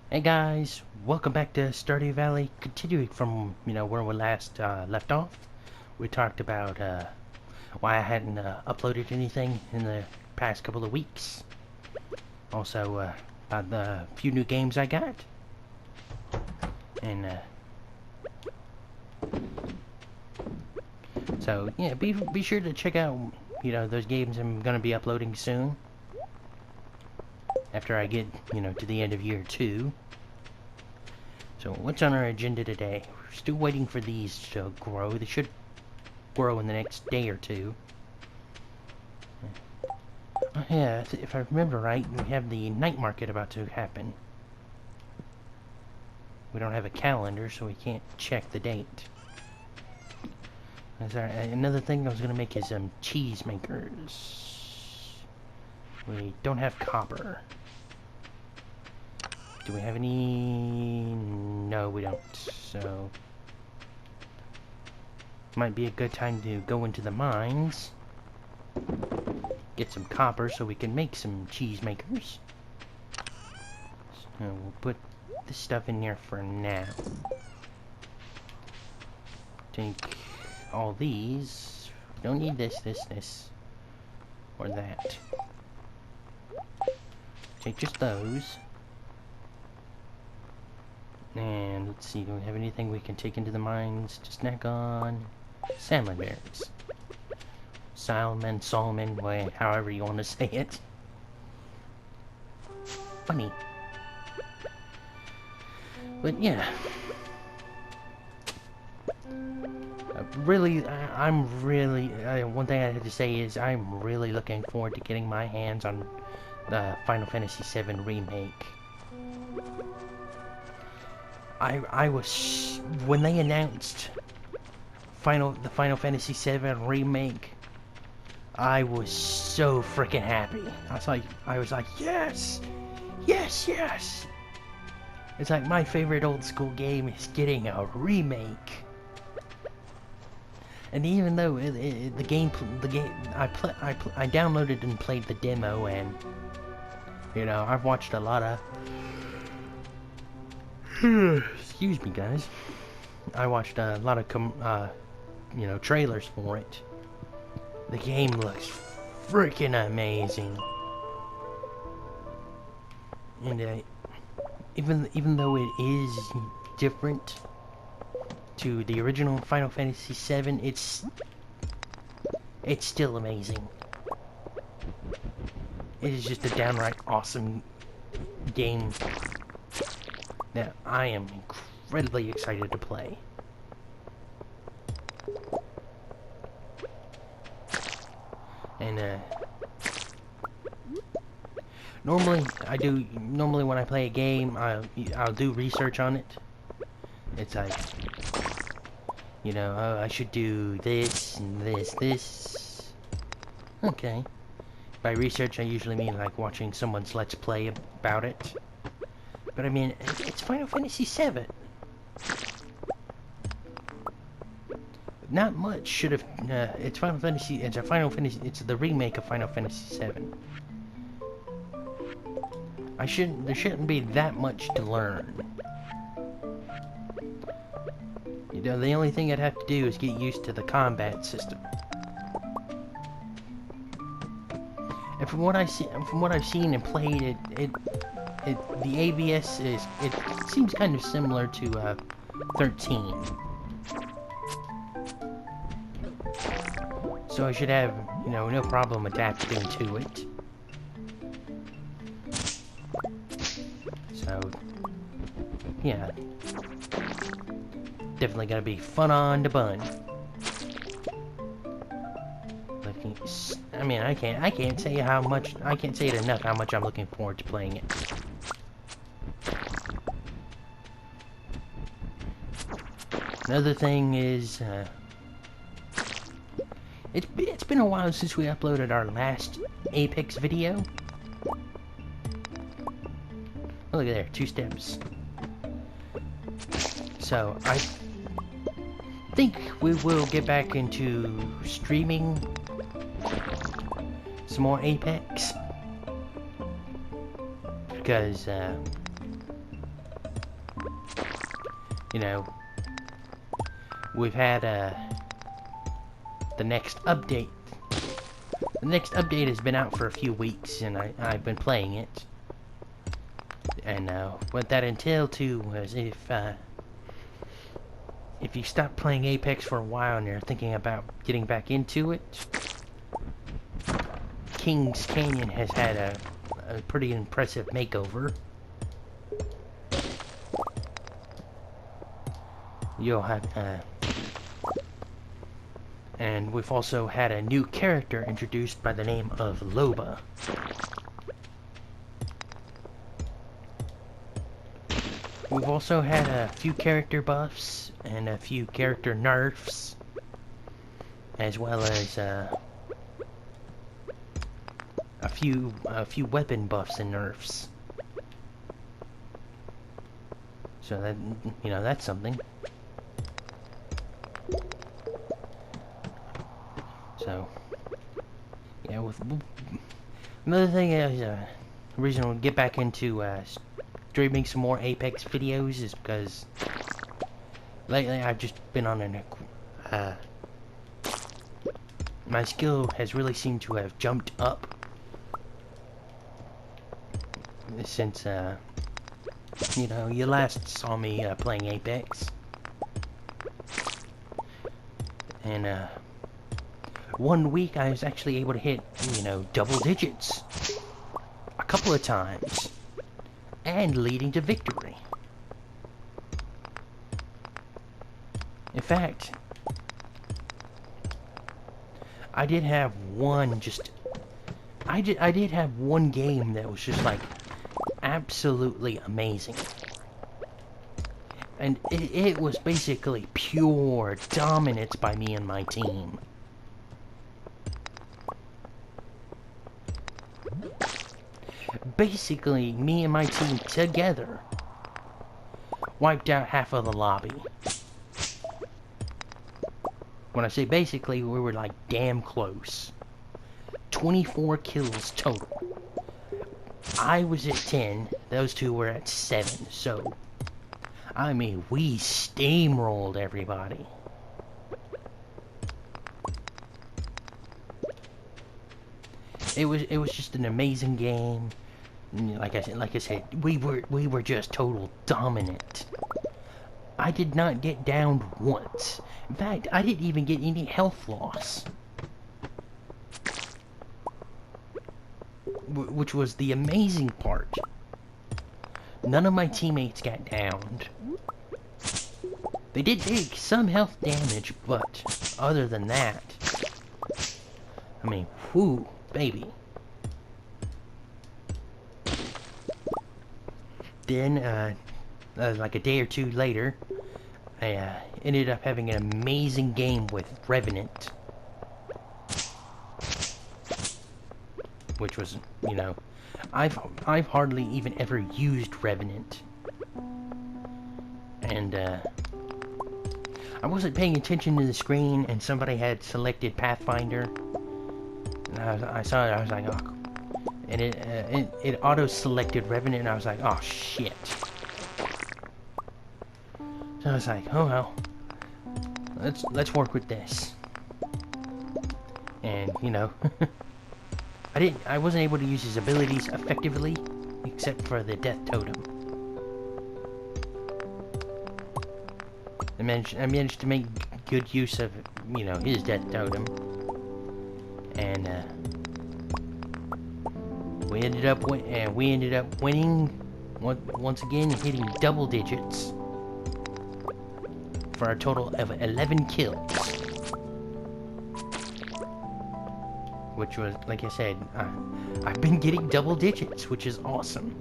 Hey guys, welcome back to Stardew Valley. Continuing from, where we last left off. We talked about why I hadn't uploaded anything in the past couple of weeks. Also, about the few new games I got. And, so, yeah, be sure to check out, those games I'm going to be uploading soon. After I get, to the end of year 2. So what's on our agenda today? We're still waiting for these to grow. They should grow in the next day or two. Oh yeah, if I remember right, we have the night market about to happen. We don't have a calendar, so we can't check the date. Another thing I was going to make is cheese makers. We don't have copper. Do we have any? No, we don't. So, might be a good time to go into the mines, get some copper so we can make some cheese makers. So we'll put this stuff in here for now. Take all these. Don't need this, or that. Take just those. And let's see, do we have anything we can take into the mines to snack on? Salmon berries. Salmon, however you want to say it. Funny. But yeah. One thing I have to say is I'm really looking forward to getting my hands on the Final Fantasy VII Remake. I was, when they announced the Final Fantasy VII Remake, I was so freaking happy. I was like, yes! Yes, yes! It's like my favorite old school game is getting a remake. And even though I downloaded and played the demo, and I've watched a lot of excuse me, guys. I watched a lot of trailers for it. The game looks freaking amazing, and even though it is different to the original Final Fantasy VII, it's still amazing. It is just a downright awesome game that I am incredibly excited to play. And normally when I play a game, I'll do research on it. It's like, oh, I should do this and this. Okay. By research, I usually mean like watching someone's Let's Play about it. But I mean, it's Final Fantasy VII. Not much should have. It's Final Fantasy. It's the remake of Final Fantasy VII. There shouldn't be that much to learn. The only thing I'd have to do is get used to the combat system. And from what I've seen and played, the ABS it seems kind of similar to 13. So I should have, no problem adapting to it. So, yeah. Definitely gonna be fun on the bun. I mean, I can't say it enough how much I'm looking forward to playing it. Another thing is, it's been a while since we uploaded our last Apex video. Oh, look at there, 2 steps. So, I think we will get back into streaming some more Apex. Because, you know, we've had the next update. The next update has been out for a few weeks, and I've been playing it. And what that entailed too was if you stop playing Apex for a while and you're thinking about getting back into it, Kings Canyon has had a pretty impressive makeover. You'll have and we've also had a new character introduced by the name of Loba. We've also had a few character buffs and a few character nerfs, as well as a few weapon buffs and nerfs. So that, you know, that's something. So yeah, with another thing is the reason we'll get back into streaming some more Apex videos is because lately I've just been on an my skill has really seemed to have jumped up since you know, you last saw me playing Apex. And one week I was actually able to hit, you know, double digits a couple of times, and leading to victory. In fact, I did have one I did have one game that was just like absolutely amazing. And it was basically pure dominance by me and my team. Basically, me and my team together wiped out half of the lobby. When I say basically, we were like damn close. 24 kills total. I was at 10, those two were at 7, so I mean, we steamrolled everybody. It was just an amazing game. Like I said, we were just total dominant. I did not get downed once. In fact, I didn't even get any health loss. Which was the amazing part. None of my teammates got downed. They did take some health damage, but other than that, I mean, whoo, baby. Then, like a day or two later, I ended up having an amazing game with Revenant. Which was, you know, I've hardly even ever used Revenant. And, I wasn't paying attention to the screen, and somebody had selected Pathfinder. And I saw it, I was like, oh. And it auto-selected Revenant, and I was like, oh, shit. So I was like, oh, well. Let's work with this. And, you know, I wasn't able to use his abilities effectively, except for the death totem. I managed to make good use of, you know, his death totem, and we ended up winning once again, hitting double digits for a total of 11 kills, which was, like I said, I've been getting double digits, which is awesome.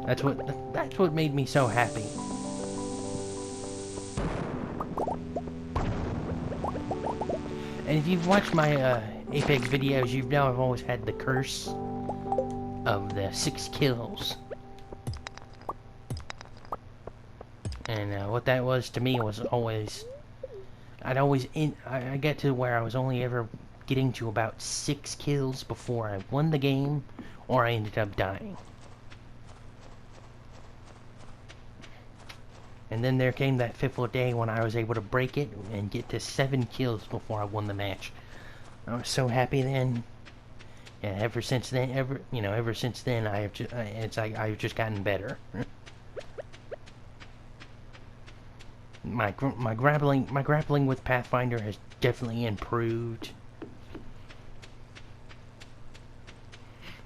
That's what made me so happy. And if you've watched my Apex videos, you know I've always had the curse of the 6 kills. And what that was to me was always, I got to where I was only ever getting to about 6 kills before I won the game, or I ended up dying. And then there came that fateful day when I was able to break it and get to 7 kills before I won the match. I was so happy then. Yeah, ever since then, ever since then, I have just, it's like I've just gotten better. My grappling with Pathfinder has definitely improved.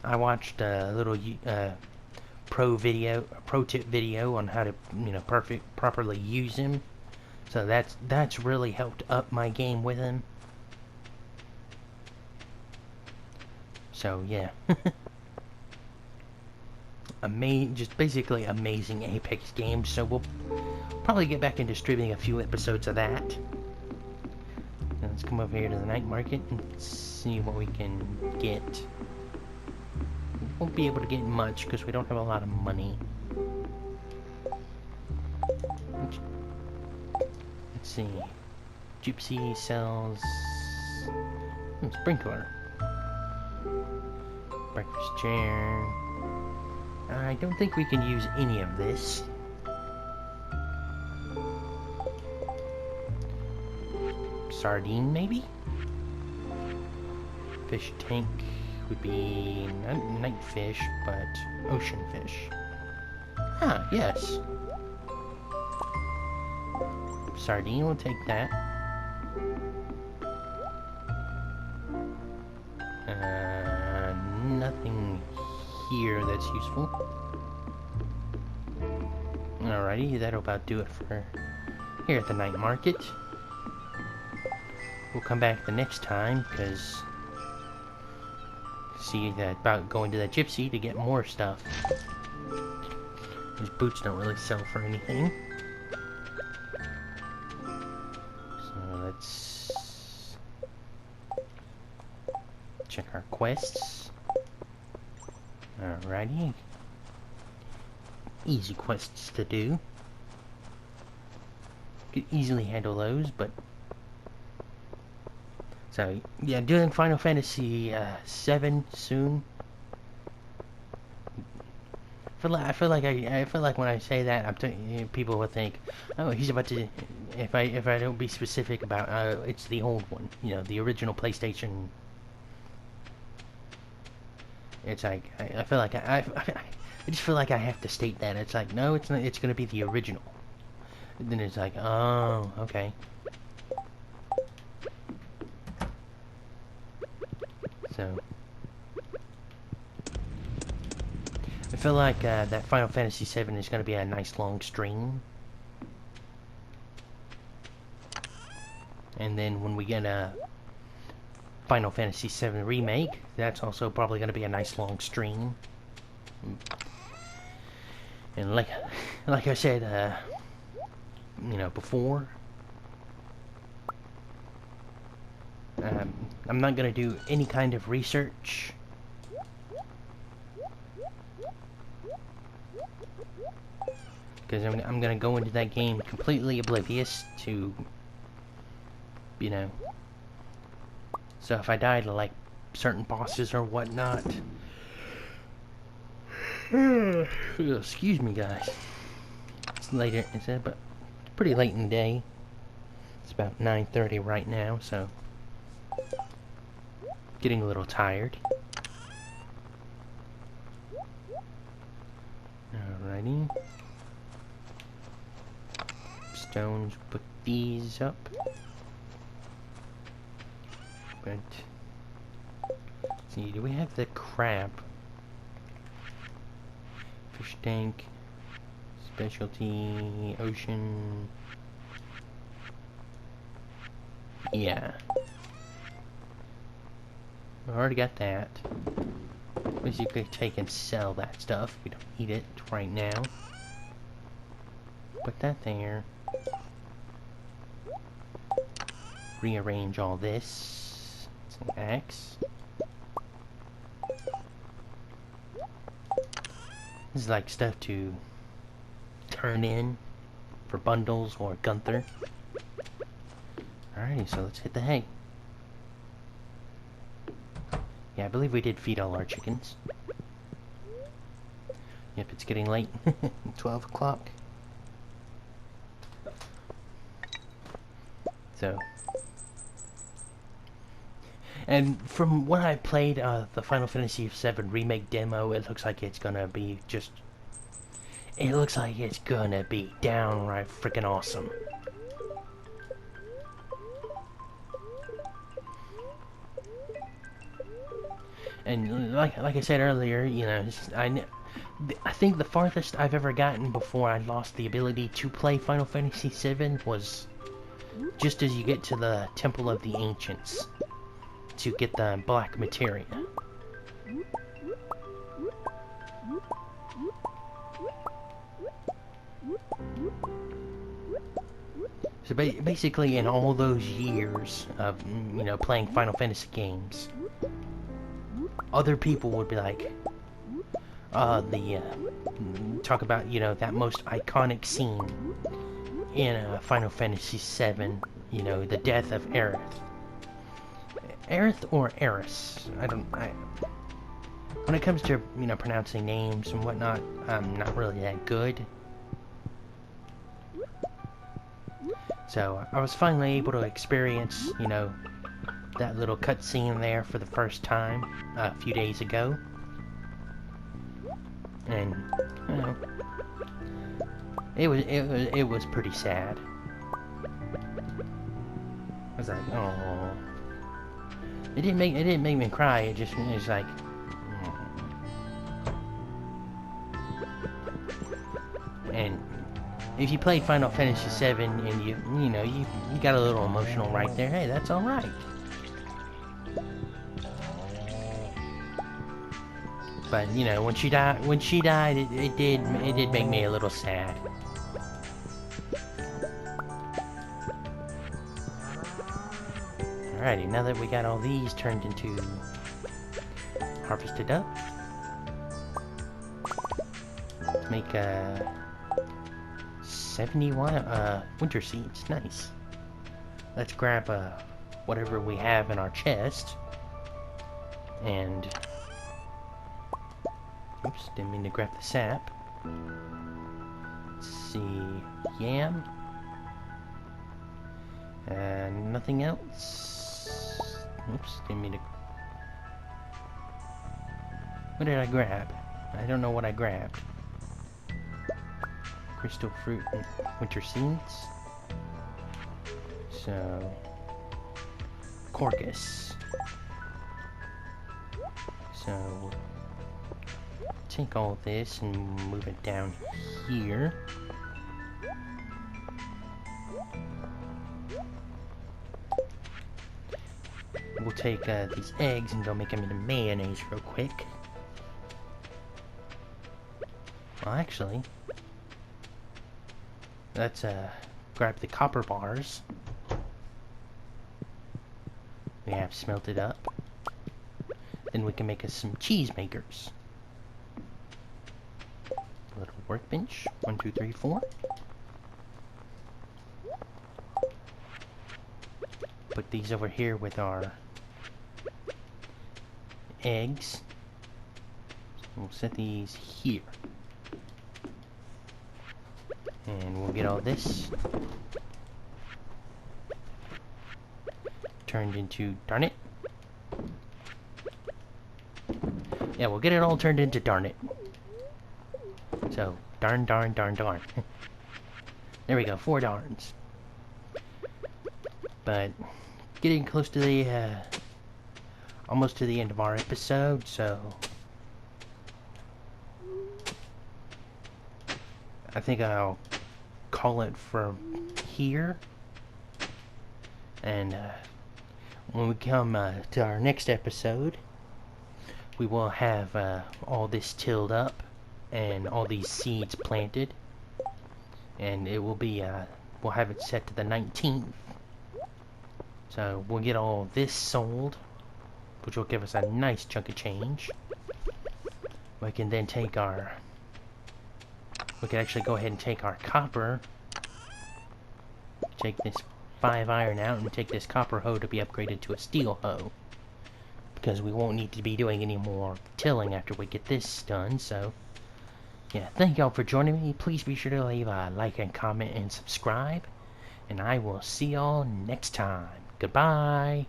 I watched a little pro tip video on how to properly use him. So that's really helped up my game with him. So yeah. Just basically amazing Apex games. So we'll probably get back into streaming a few episodes of that. Now let's come over here to the night market and see what we can get. We won't be able to get much because we don't have a lot of money. Let's see. Gypsy sells sprinkler. Breakfast chair. I don't think we can use any of this. Sardine, maybe? Fish tank would be not night fish, but ocean fish. Ah, yes. Sardine, we'll take that. Nothing here that's useful. Alrighty, that'll about do it for here at the night market. We'll come back the next time, because see that about going to that gypsy to get more stuff. These boots don't really sell for anything. So let's check our quests. Alrighty. Easy quests to do. Could easily handle those, but... So, yeah, doing Final Fantasy 7 soon. I feel like when I say that, people will think, oh, he's about to... If I don't be specific about, it's the old one, the original PlayStation. It's like I feel like I just feel like I have to state that. It's like, no, it's not. It's gonna be the original. And then it's like, oh, okay. So I feel like that Final Fantasy 7 is gonna be a nice long stream. And then when we get a Final Fantasy 7 Remake, that's also probably going to be a nice long stream. And like I said, before, I'm not going to do any kind of research. Because I'm going to go into that game completely oblivious to, So if I die to, like, certain bosses or whatnot... Excuse me, guys. It's later, but pretty late in the day. It's about 9:30 right now, so... Getting a little tired. Alrighty. Stones, put these up. But, let's see, do we have the crab? Fish tank, specialty, ocean. Yeah. We already got that. Basically take and sell that stuff. We don't need it right now. Put that there. Rearrange all this. It's an axe. This is like stuff to turn in for bundles or Gunther. Alrighty, so let's hit the hay. Yeah, I believe we did feed all our chickens. Yep, it's getting late. 12 o'clock. So, and from what I played, the Final Fantasy VII Remake demo, it looks like it's gonna be just... It looks like it's gonna be downright freaking awesome. And like I said earlier, you know, I think the farthest I've ever gotten before I lost the ability to play Final Fantasy VII was just as you get to the Temple of the Ancients to get the black materia. So basically, in all those years of, you know, playing Final Fantasy games, other people would be like, talk about, you know, that most iconic scene in Final Fantasy VII, you know, the death of Aerith. Aerith or Eris? When it comes to, you know, pronouncing names and whatnot, I'm not really that good. So, I was finally able to experience, you know, that little cutscene there for the first time a few days ago. And, you know, it was pretty sad. I was like, oh. It didn't make me cry. It was like, and if you played Final Fantasy VII and you know you got a little emotional right there, hey, that's all right. But you know, when she died, it did make me a little sad. Alrighty, now that we got all these turned into harvested up, let's make 71 winter seeds. Nice. Let's grab whatever we have in our chest, and oops, didn't mean to grab the sap. Let's see, yam. Nothing else. Oops, didn't mean to... What did I grab? I don't know what I grabbed. Crystal fruit and winter seeds. So... Corcus. So... Take all this and move it down here. We'll take these eggs and go make them into mayonnaise real quick. Well, actually, let's grab the copper bars we have smelted up. Then we can make us some cheese makers. A little workbench. 1, 2, 3, 4. Put these over here with our eggs. We'll set these here. And we'll get all this turned into, darn it. Yeah, we'll get it all turned into darn it. So, darn. There we go, 4 darns. But, getting close to the, almost to the end of our episode, so... I think I'll call it from here. And, when we come to our next episode, we will have all this tilled up and all these seeds planted. And it will be, we'll have it set to the 19th. So we'll get all this sold, which will give us a nice chunk of change. We can then take our... We can actually go ahead and take our copper, take this 5 iron out, and take this copper hoe to be upgraded to a steel hoe. Because we won't need to be doing any more tilling after we get this done, so... Yeah, thank y'all for joining me. Please be sure to leave a like and comment and subscribe. And I will see y'all next time. Goodbye.